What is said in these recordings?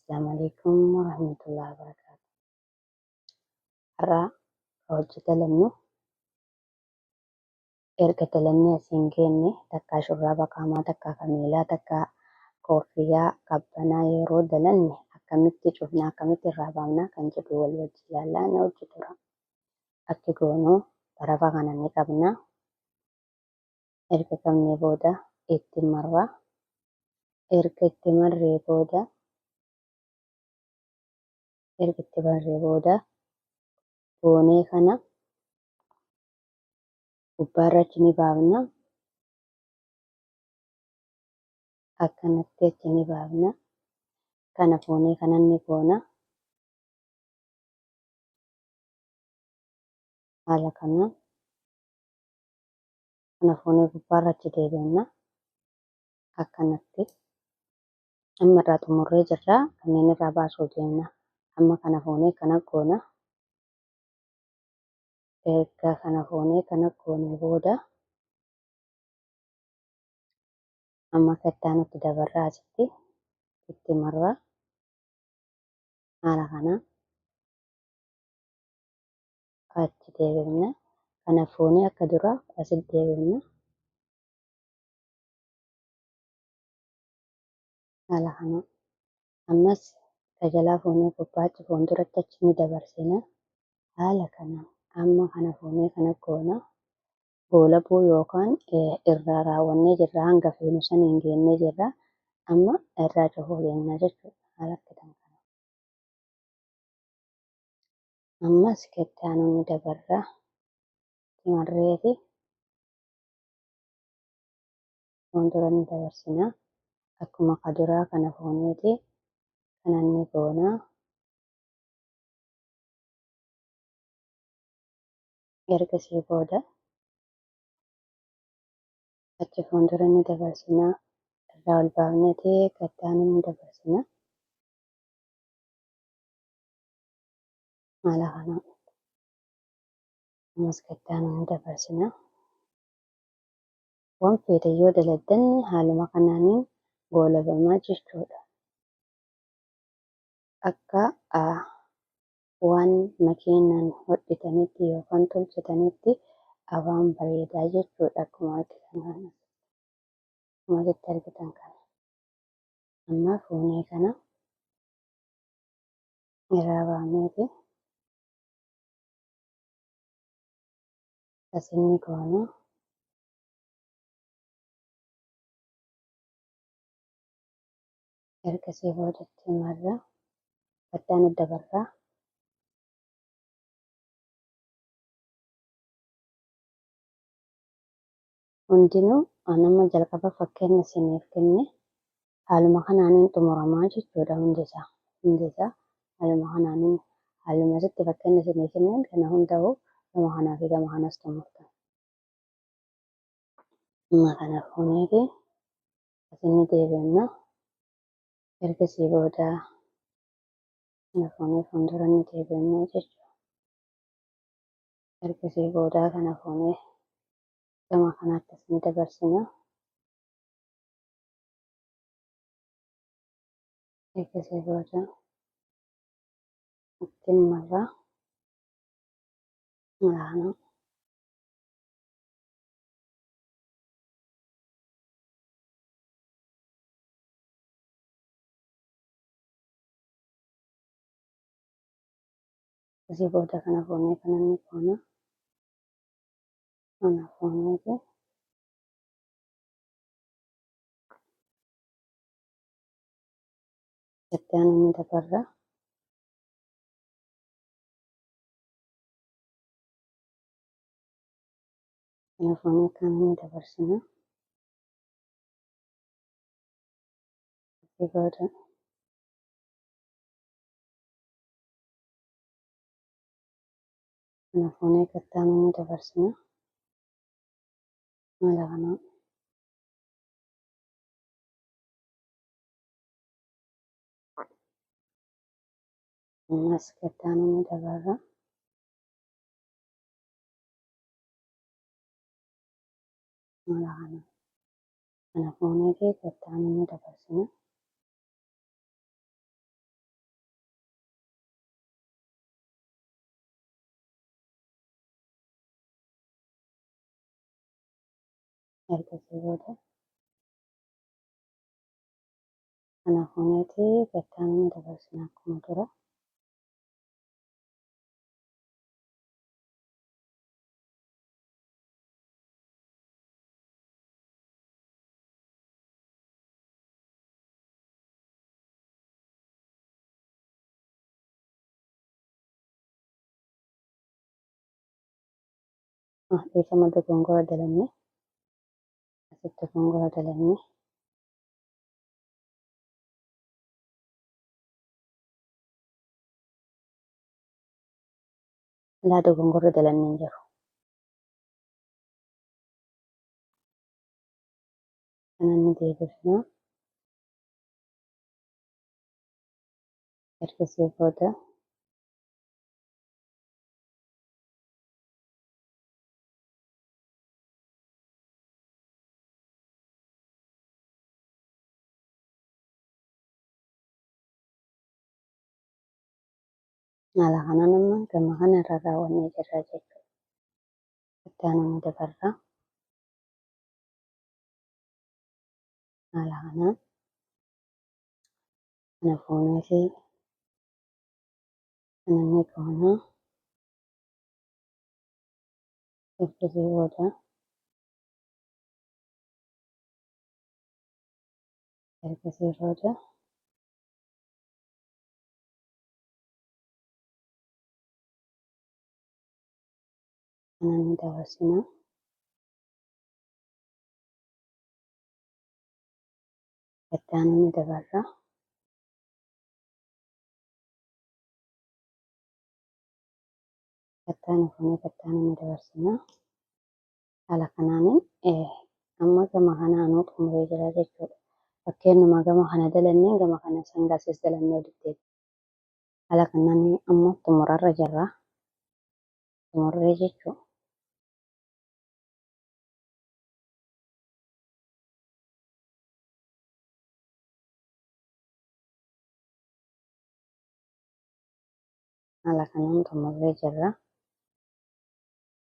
Assalamualaikum warahmatullahi wabarakatuh. Har'a hojii dalannu erga dalannee asiin geenye takkaa shurraaba qaamaa, takkaa kan miilaa, takkaa koofiyyaa qabbanaa yeroo dalanne akkamitti cufnaa, akkamitti irraa baafnaa kan jedhu wal wajjin ilaallaa ni hojii tura. Akki goonuu tarafa kana ni qabnaa. Erga qabnee booda itti marraa. Erga itti marree booda boonee kana gubbaarra achi ni baafna. Akkanatti achi ni baafna. Kana boonee kana ni goona. Haala kanaan kana foonee gubbaarra achi deebifna. Akkanatti amma irraa xumurree jirra. Kanneen irraa baasuu deemna. Amma kana foonee kana goona. Erga kana foonee kana goonee booda amma akka itti aanutti dabarraa asitti itti marraa. Haala kanaan achi deebifna. Kana foonee akka duraa asitti deebifna. Haala kanaan ammas tajaajila foonee gubbaachi fuulduratti achi ni dabarsina. Haala kanaan amma kana foonee kana goona. Goolabuu yookaan irraa raawwannee jirra. Hanga feenu saniin geennee jirra. Amma irraa cufuu deemna jechuudha. Haala akkatan kana. Ammas itti aanuu ni dabarra. Marreeti fuuldura ni dabarsina. Akkuma kaduraa kana fooneeti kana ni goona. Ergasii booda achi fuuldura ni dabarsina. Irraa ol baafneeti itti aanuu ni dabarsina. Haala kanaan ammas itti aanuu ni dabarsina. Waan feete yoo dalagdanne haaluma kanaaniin goolabamaa jechuudha. Akka waan makiinaan hodhitanitti yookaan tolchatanitti afaan bareedaa jechuudha. Akkuma argitan kana. Akkuma asitti argitan kana. Amma foonee kana irraa baafneeti asin ni goona. Ergasii boodatti marra itti aanu dabarraa. Hundinuu nama jalqaba fakkeenya isiniif kenne haaluma kanaaniin xumuramaa jechuudha hundisaa. Haaluma kanaaniin haaluma asitti fakkeenya isinii kenneen kana hunda'uu gama kanaa fi gama kanas xumurtan. Amma kana fooneeti asin ni deebifna. Ergasii booda kana foonee fuuldura ni deebifna jechuudha. Ergasii booda kana foonee gama kanaatti as ni dabarsina. Ergasii booda ittiin marraa. Haala Ergasii booda kana foonee kana ni goona. Kana fooneeti itti aanuu ni dabarra. Kana foonee kana ni dabarsina. Ergasii booda kana foonee itti aanuu ni dabarsina. Haala kanaan ammas itti aanuu ni dabarra. Haala kanaan kana fooneeti itti aanuu ni dabarsina. ergasii booda kana fuuneeti gattaanuma dabarsina akkuma dura. Dhiifama dogongora dalagne asitti dogongora dalagne laa dogongorra dalagne hin jiru. Kana ni deebisna. Ergasii booda haala kanaan amma gama kana irra raawwannee jirra jechuudha. Gattaanuma dabarra. Haala kanaan kana fuuneeti kana ni goona. Ergasii booda kana ni dabarsina. Gattaanuma dabarra. Gattaana fuunee gattaanuma dabarsina. Haala kanaanin amma gama kanaanuu xumuree jira jechuudha. Fakkeenyuma gama kana dalagneef gama kana sangaasis dalagneef walitti haala kanaan amma xumurarra jirra. Xumurree jechuudha. Haala kanaan xumurree jirra.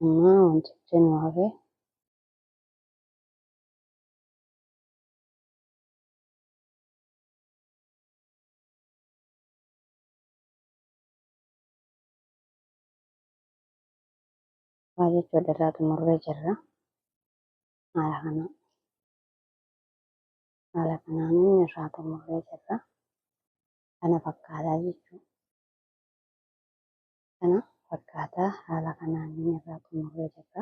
Amma wantichi nu hafe waa jechuudha irraa xumurree jirra. Haala kanaan irraa xumurree jirra. Kana fakkaataa jechuudha. Kana fakkaataa haala kanaan irraa xumurree jirra.